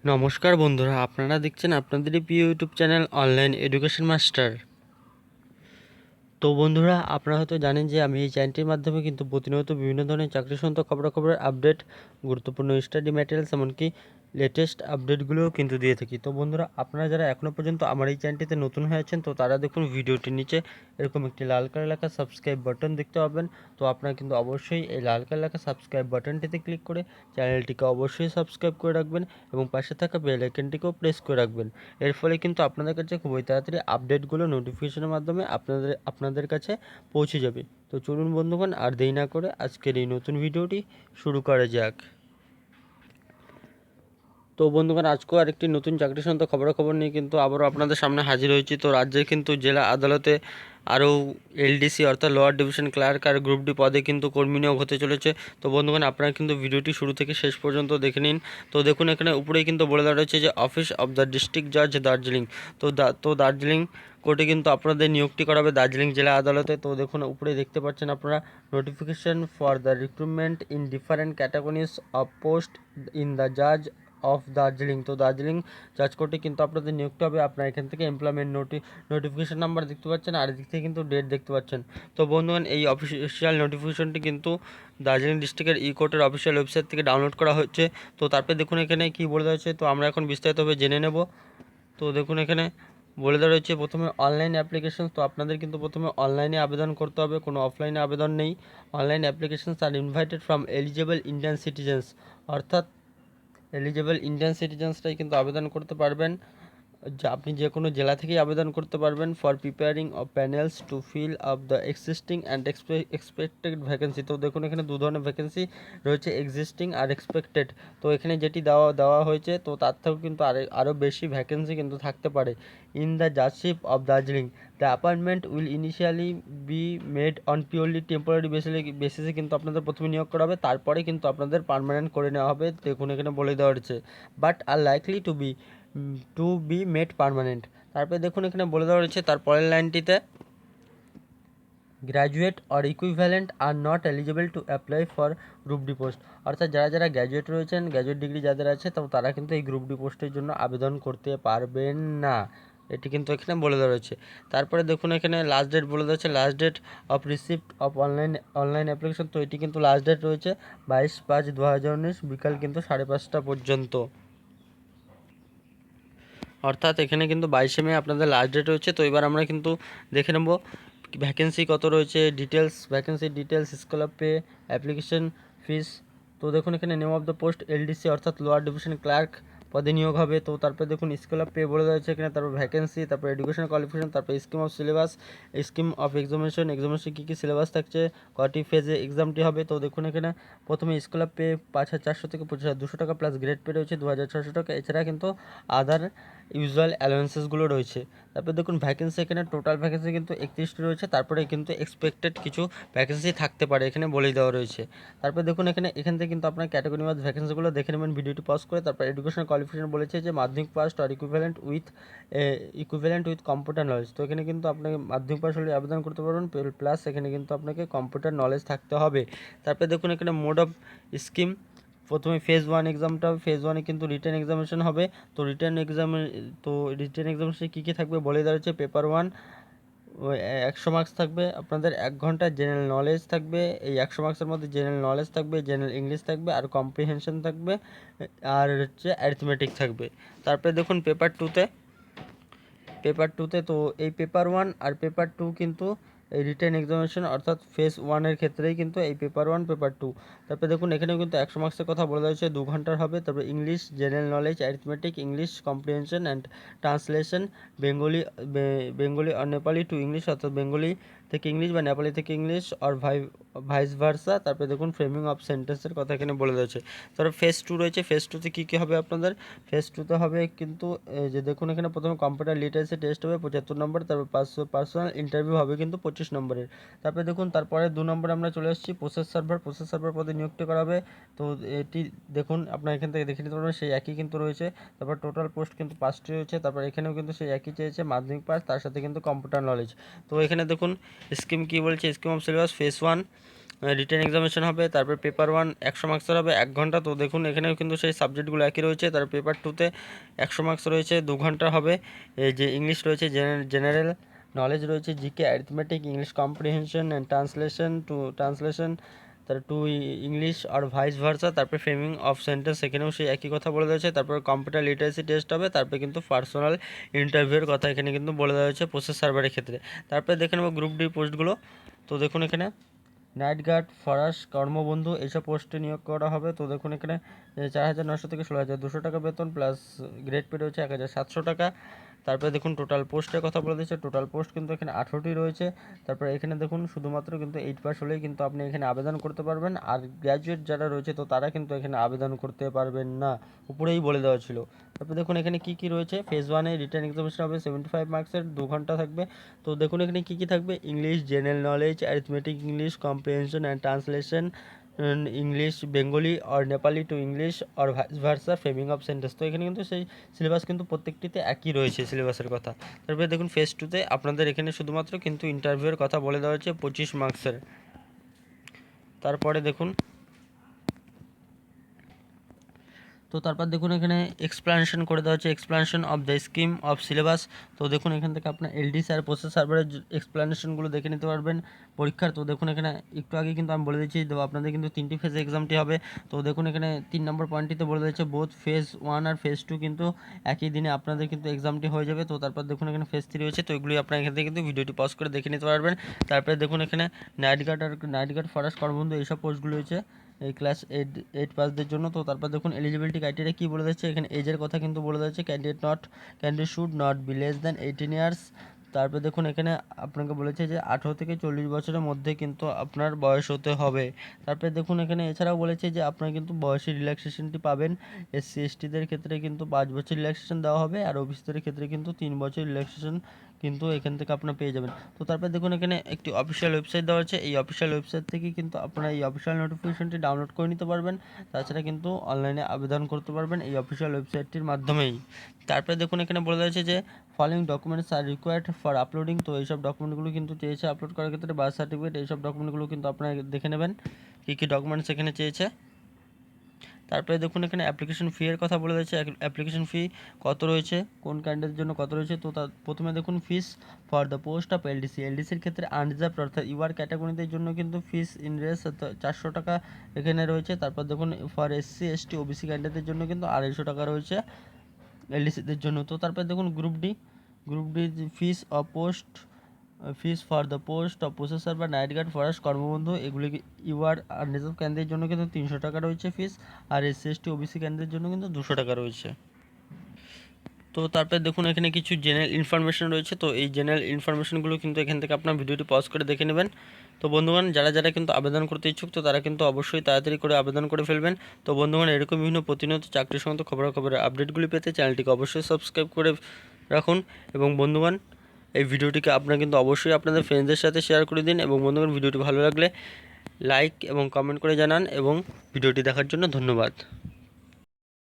নমস্কার বন্ধুরা, আপনারা দেখছেন আপনাদেরই প্রিয় YouTube channel online education master. তো বন্ধুরা, আপনারা হয়তো জানেন যে আমি এই চ্যানেলটির মাধ্যমে কিন্তু প্রতিনিয়ত বিভিন্ন ধরনের চাকরি সংক্রান্ত খবরাখবরের আপডেট, গুরুত্বপূর্ণ স্টাডি ম্যাটেরিয়ালস, এমনকি লেটেস্ট আপডেটগুলোও কিন্তু দিয়ে থাকি। তো বন্ধুরা, আপনারা যারা এখনও পর্যন্ত আমার এই চ্যানেলটিতে নতুন হয়ে আছেন, তো তারা দেখুন ভিডিওটির নিচে এরকম একটি লাল কালার লেখা সাবস্ক্রাইব বাটন দেখতে পাবেন। তো আপনারা কিন্তু অবশ্যই এই লাল কালার লেখা সাবস্ক্রাইব বাটনটিতে ক্লিক করে চ্যানেলটিকে অবশ্যই সাবস্ক্রাইব করে রাখবেন এবং পাশে থাকা বেল আইকনটিকেও প্রেস করে রাখবেন। এর ফলে কিন্তু আপনাদের কাছে খুবই তাড়াতাড়ি আপডেটগুলো নোটিফিকেশনের মাধ্যমে আপনাদের কাছে পৌঁছে যাবে। তো চলুন বন্ধুগণ, আর দেরি না করে আজকের এই নতুন ভিডিওটি শুরু করা যাক। তো বন্ধুগণ, আজকেও আরেকটি নতুন চাকরি সংক্রান্ত খবরাখবর নিয়ে কিন্তু আবারও আপনাদের সামনে হাজির হয়েছি। তো রাজ্যের কিন্তু জেলা আদালতে আরও এলডিসি অর্থাৎ লোয়ার ডিভিশন ক্লার্ক আর গ্রুপ ডি পদে কিন্তু কর্মী নিয়োগ হতে চলেছে। তো বন্ধুগণ, আপনারা কিন্তু ভিডিওটি শুরু থেকে শেষ পর্যন্ত দেখে নিন। তো দেখুন, এখানে উপরেই কিন্তু বলে দেওয়া রয়েছে যে অফিস অফ দ্য ডিস্ট্রিক্ট জাজ দার্জিলিং। তো দার্জিলিং কোর্টে কিন্তু আপনাদের নিয়োগটি করাবে দার্জিলিং জেলা আদালতে। তো দেখুন, উপরে দেখতে পাচ্ছেন আপনারা notification for the recruitment in different categories of post in the জাজ অফ দার্জিলিং। তো দার্জিলিং জাজ কোর্টে কিন্তু আপনাদের নিয়োগটা হবে। আপনারা এখান থেকে এমপ্লয়মেন্ট নোটিফিকেশন নাম্বার দেখতে পাচ্ছেন, আর এদিক থেকে কিন্তু ডেট দেখতে পাচ্ছেন। তো বন্ধুগণ, এই অফিসিয়াল নোটিফিকেশনটি কিন্তু দার্জিলিং ডিস্ট্রিক্টের ই কোর্টের অফিসিয়াল ওয়েবসাইট থেকে ডাউনলোড করা হচ্ছে। তো তারপরে দেখুন এখানে কী বলে দেওয়া হচ্ছে, তো আমরা এখন বিস্তারিতভাবে জেনে নেব। তো দেখুন, এখানে বলে দেওয়া রয়েছে প্রথমে অনলাইন অ্যাপ্লিকেশন। তো আপনাদের কিন্তু প্রথমে অনলাইনে আবেদন করতে হবে, কোনো অফলাইনে আবেদন নেই। Online applications are invited from eligible Indian citizens, অর্থাৎ এলিজেবল ইন্ডিয়ান সিটিজেন্সরাই কিন্তু আবেদন করতে পারবেন। আপনি যে কোনো জেলা থেকেই আবেদন করতে পারবেন। For preparing of panels to fill up the existing and expected vacancy. তো দেখুন, এখানে দু ধরনের ভ্যাকেন্সি রয়েছে, এক্সিস্টিং আর এক্সপেক্টেড। তো এখানে যেটি দেওয়া হয়েছে, তো তার থেকেও কিন্তু আরও বেশি ভ্যাকেন্সি কিন্তু থাকতে পারে। In the judgeship of Darjeeling, the appointment will initially be made on purely temporary বেসিসে কিন্তু আপনাদের প্রথমে নিয়োগ করা হবে, তারপরে কিন্তু আপনাদের পার্মানেন্ট করে নেওয়া হবে। দেখুন, এখানে বলে দেওয়া হচ্ছে but are likely to be made permanent. তারপরে দেখুন, এখানে বলে দেওয়া রয়েছে তার পরের লাইনটিতে, graduate or equivalent are not eligible to apply for group D post. অর্থাৎ যারা যারা গ্র্যাজুয়েট রয়েছেন, গ্র্যাজুয়েট ডিগ্রি যাদের আছে, তো তারা কিন্তু এই গ্রুপ ডি পোস্টের জন্য আবেদন করতে পারবেন না। এটি কিন্তু এখানে বলে দেওয়া রয়েছে। তারপরে দেখুন, এখানে লাস্ট ডেট বলে দেওয়া হচ্ছে, last date of receipt of online application. তো এটি কিন্তু লাস্ট ডেট রয়েছে 22/5/2019 বিকাল কিন্তু 5:30 পর্যন্ত। অর্থাৎ এখানে কিন্তু 22শে মে আপনাদের লাস্ট ডেট রয়েছে। তো এবার আমরা কিন্তু দেখে নেব ভ্যাকেন্সি কত রয়েছে, vacancy details, scale of pay, application fees. তো দেখুন, এখানে name of the post LDC অর্থাৎ লোয়ার ডিভিশন ক্লার্ক পদে নিয়োগ হবে। তো তারপরে দেখুন স্কেল অফ পে বলে দেওয়া হচ্ছে এখানে, তারপর ভ্যাকেন্সি, তারপর এডুকেশন কোয়ালিফিকেশন, তারপর scheme of syllabus, scheme of examination কী কী সিলেবাস থাকছে, কটি ফেজে এক্সামটি হবে। তো দেখুন, এখানে প্রথমে স্কেল অফ পে 5,400 থেকে 25,200 টাকা, প্লাস গ্রেড পে রয়েছে 2,600 টাকা। এছাড়া কিন্তু আদার ইউজুয়াল অ্যালাউন্সেসগুলো রয়েছে। তারপর দেখুন ভ্যাকেন্সি, এখানে টোটাল ভ্যাকেন্সি কিন্তু 31টি রয়েছে। তারপরে কিন্তু এক্সপেক্টেড কিছু ভ্যাকেন্সি থাকতে পারে, এখানে বলেই দেওয়া রয়েছে। তারপর দেখুন, এখান থেকে কিন্তু আপনার ক্যাটাগরি ওয়াইজ ভ্যাকেন্সিগুলো দেখে নেবেন ভিডিওটি পজ করে। তারপর এডুকেশন কোয়ালিফিকেশন বলেছে যে মাধ্যমিক পাস আর ইকুইভ্যালেন্ট উইথ কম্পিউটার নলেজ। তো এখানে কিন্তু আপনাকে মাধ্যমিক পাস হলে আবেদন করতে পারবেন, প্লাস এখানে কিন্তু আপনাকে কম্পিউটার নলেজ থাকতে হবে। তারপরে দেখুন, এখানে মোড অফ স্কিম, প্রথমে ফেজ 1 এক্সামটা হবে। ফেজ 1-এ কিন্তু রিটেন এক্সামিনেশন হবে। তো রিটেন এক্সামিনেশনে কী কী থাকবে বলে দেওয়া হচ্ছে, পেপার 1 100 মার্কস থাকবে, আপনাদের 1 ঘন্টা জেনারেল নলেজ থাকবে। এই 100 মার্কসের মধ্যে জেনারেল নলেজ থাকবে, জেনারেল ইংলিশ থাকবে, আর কম্প্রিহেনশন থাকবে, আর হচ্ছে অ্যারিথমেটিক থাকবে। তারপরে দেখুন পেপার 2তে তো এই পেপার 1 আর পেপার 2 কিন্তু এই রিটেন এক্সামিনেশন অর্থাৎ ফেজ 1-এর ক্ষেত্রেই কিন্তু এই পেপার 1 পেপার 2। তারপরে দেখুন, এখানেও কিন্তু 100 মার্কসের কথা বলে দেওয়া হচ্ছে, 2 ঘন্টার হবে। তারপরে English general knowledge, arithmetic, English comprehension and translation, Bengali আর নেপালি টু ইংলিশ, অর্থাৎ বেঙ্গলি থেকে ইংলিশ বা নেপালি থেকে ইংলিশ, আর ভাইস ভার্সা। তারপরে দেখুন ফ্রেমিং অফ সেন্টেন্সের কথা এখানে বলে দেওয়া হচ্ছে। তারপরে ফেজ 2 রয়েছে। ফেজ 2-তে কী কী হবে আপনাদের, ফেজ 2-তে হবে কিন্তু যে দেখুন, এখানে প্রথমে কম্পিউটার লিটারেসি টেস্ট হবে 75 নম্বর, তারপর পার্সোনাল ইন্টারভিউ হবে কিন্তু 25 নম্বরের। তারপরে দেখুন, তারপরে 2 নম্বরে আমরা চলে আসছি প্রসেস সার্ভার পদে নিয়োগটি করা হবে। তো এটি দেখুন, আপনার এখান থেকে দেখে নিতে পারবেন, সেই একই কিন্তু রয়েছে। তারপর টোটাল পোস্ট কিন্তু 5টি রয়েছে। তারপর এখানেও কিন্তু সেই একই চেয়েছে, মাধ্যমিক পাস তার সাথে কিন্তু কম্পিউটার নলেজ। তো এখানে দেখুন স্কিম কী বলছে, scheme of syllabus phase 1 written examination হবে। তারপর পেপার 1 100 মার্কসের হবে 1 ঘন্টা। তো দেখুন এখানেও কিন্তু সেই সাবজেক্টগুলো একই রয়েছে। তার পেপার 2তে 100 মার্কস রয়েছে 2 ঘন্টা হবে। এই যে ইংলিশ রয়েছে, জেনারেল নলেজ রয়েছে, GK, arithmetic, English comprehension and translation তারপর টু ইংলিশ আর ভাইস ভার্সা। তারপরে ফ্রেমিং অফ সেন্টেন্স, সেখানেও সেই একই কথা বলে দেওয়া হয়েছে। তারপর কম্পিউটার লিটারেসি টেস্ট হবে। তারপরে কিন্তু পার্সোনাল ইন্টারভিউয়ের কথা এখানে কিন্তু বলে দেওয়া হয়েছে প্রসেস সার্ভারের ক্ষেত্রে। তারপরে দেখে নেব গ্রুপ ডি পোস্টগুলো। তো দেখুন এখানে নাইট গার্ড, ফরাস, কর্মবন্ধু এইসব পোস্টে নিয়োগ করা হবে। তো দেখুন এখানে 4,900 থেকে 16,200 টাকা বেতন, প্লাস গ্রেড পে রয়েছে 1,700 টাকা। তারপরে দেখুন টোটাল পোস্টের কথা বলে দিচ্ছে। টোটাল পোস্ট কিন্তু এখানে 18টি রয়েছে। তারপরে এখানে দেখুন শুধুমাত্র কিন্তু 8 পাস হলেই কিন্তু আপনি এখানে আবেদন করতে পারবেন, আর গ্র্যাজুয়েট যারা রয়েছে তো তারা কিন্তু এখানে আবেদন করতে পারবেন না, উপরেই বলে দেওয়া ছিল। তারপরে দেখুন এখানে কী কী রয়েছে। ফেজ 1-এ রিটেন এক্সামিনেশন হবে 75 মার্কসের, 2 ঘন্টা থাকবে। তো দেখুন এখানে কী কী থাকবে। English, general knowledge, arithmetic, English comprehension and translation, English Bengali or Nepali to English or vice versa, framing of sentence. তো এখানে কিন্তু সেই সিলেবাস কিন্তু প্রত্যেকটিতে একই রয়েছে সিলেবাসের কথা। তারপরে দেখুন ফেজ 2-তে আপনাদের এখানে শুধুমাত্র কিন্তু ইন্টারভিউয়ের কথা বলে দেওয়া হচ্ছে 25 মার্কসের। তারপরে দেখুন তারপর দেখুন এখানে এক্সপ্লানেশন করে দেওয়া হচ্ছে, explanation of the scheme of syllabus. তো দেখুন এখান থেকে আপনার এলডিসি আর প্রসেস সার্ভারের এক্সপ্লানেশনগুলো দেখে নিতে পারবেন পরীক্ষার। তো দেখুন এখানে একটু আগে কিন্তু আমি বলে দিচ্ছি, আপনাদের কিন্তু 3টি ফেজে এক্সামটি হবে। তো দেখুন এখানে 3 নম্বর পয়েন্টটিতে বলে দিচ্ছে বোথ ফেজ 1 আর ফেজ 2 কিন্তু একই দিনে আপনাদের কিন্তু এক্সামটি হয়ে যাবে। তো তারপর দেখুন এখানে ফেজ 3 রয়েছে। তো এগুলি আপনারা এখান থেকে কিন্তু ভিডিওটি পজ করে দেখে নিতে পারবেন। তারপরে দেখুন এখানে নাইট গার্ড ফরাস কর্মবন্ধু এইসব পোস্টগুলো রয়েছে এই ক্লাস 8 পাসদের জন্য। তো তারপর দেখুন এলিজিবিলিটি ক্রাইটেরিয়া কী বলে দিচ্ছে, এখানে এজের কথা কিন্তু বলে দিচ্ছে, candidate should not be less than 18 years. তারপর দেখুন এখানে আপনাকে বলেছে যে 18 থেকে 40 বছরের মধ্যে কিন্তু আপনার বয়স হতে হবে। তারপরে দেখুন এখানে এছাড়াও বলেছে যে আপনারা কিন্তু বয়সের রিল্যাক্সেশনটি পাবেন। এসসি এসটিদের ক্ষেত্রে কিন্তু 5 বছর রিল্যাক্সেশন দেওয়া হবে, আর ওবিসিদের ক্ষেত্রে কিন্তু 3 বছর রিল্যাক্সেশন কিন্তু এখান থেকে আপনারা পেয়ে যাবেন। তো তারপর দেখুন এখানে একটি অফিসিয়াল ওয়েবসাইট দেওয়া আছে। এই অফিসিয়াল ওয়েবসাইট থেকে কিন্তু আপনারা এই অফিসিয়াল নোটিফিকেশনটি ডাউনলোড করে নিতে পারবেন। তাছাড়া কিন্তু অনলাইনে আবেদন করতে পারবেন এই অফিসিয়াল ওয়েবসাইটটির মাধ্যমেই। তারপরে দেখুন এখানে বলে রয়েছে যে following documents are required for uploading. তো এইসব ডকুমেন্টগুলো কিন্তু চেয়েছে আপলোড করার ক্ষেত্রে, বার্থ সার্টিফিকেট, এইসব ডকুমেন্টগুলো কিন্তু আপনারা দেখে নেবেন কী কী ডকুমেন্টস এখানে চেয়েছে। তারপরে দেখুন এখানে অ্যাপ্লিকেশন ফি এর কথা বলে দিয়েছে, অ্যাপ্লিকেশন ফি কত রয়েছে, কোন ক্যান্ডিডেটের জন্য কত রয়েছে। তো প্রথমে দেখুন ফিস ফর দ্য পোস্ট অফ এলডিসির ক্ষেত্রে আনরিজার্ভ অর্থাৎ ইউআর ক্যাটাগরিদের জন্য কিন্তু ফিস ইন রেস 400 টাকা এখানে রয়েছে। তারপর দেখুন ফর এসসি এসটি ওবিসি ক্যান্ডিডেটদের জন্য কিন্তু 250 টাকা রয়েছে এলডিসিদের জন্য। তো তারপর দেখুন group D fees of post fees for the post of processor বা নাইট গার্ড ফরাস কর্মবন্ধু, এগুলি ইউআর আর রিজার্ভ ক্যান্ডিডেটের জন্য কিন্তু 300 টাকা রয়েছে ফিস, আর এসসি এসটি ওবিসি ক্যান্ডিডেটের জন্য কিন্তু 200 টাকা রয়েছে। তো তারপরে দেখুন এখানে কিছু জেনারেল ইনফরমেশন রয়েছে। তো এই জেনারেল ইনফরমেশনগুলো কিন্তু এখান থেকে আপনার ভিডিওটি পজ করে দেখে নেবেন। তো বন্ধুগণ যারা কিন্তু আবেদন করতে ইচ্ছুক তো তারা কিন্তু অবশ্যই তাড়াতাড়ি করে আবেদন করে ফেলবেন। তো বন্ধুগণ এরকম বিভিন্ন প্রতিনিয়ত চাকরি সংক্রান্ত খবরাখবরের আপডেটগুলি পেতে চ্যানেলটিকে অবশ্যই সাবস্ক্রাইব করে রাখুন। এবং বন্ধুগণ এই ভিডিওটিকে আপনারা কিন্তু অবশ্যই আপনাদের ফ্রেন্ডসদের সাথে শেয়ার করে দিন। এবং বন্ধুগণ ভিডিওটি ভালো লাগলে লাইক এবং কমেন্ট করে জানান। এবং ভিডিওটি দেখার জন্য ধন্যবাদ।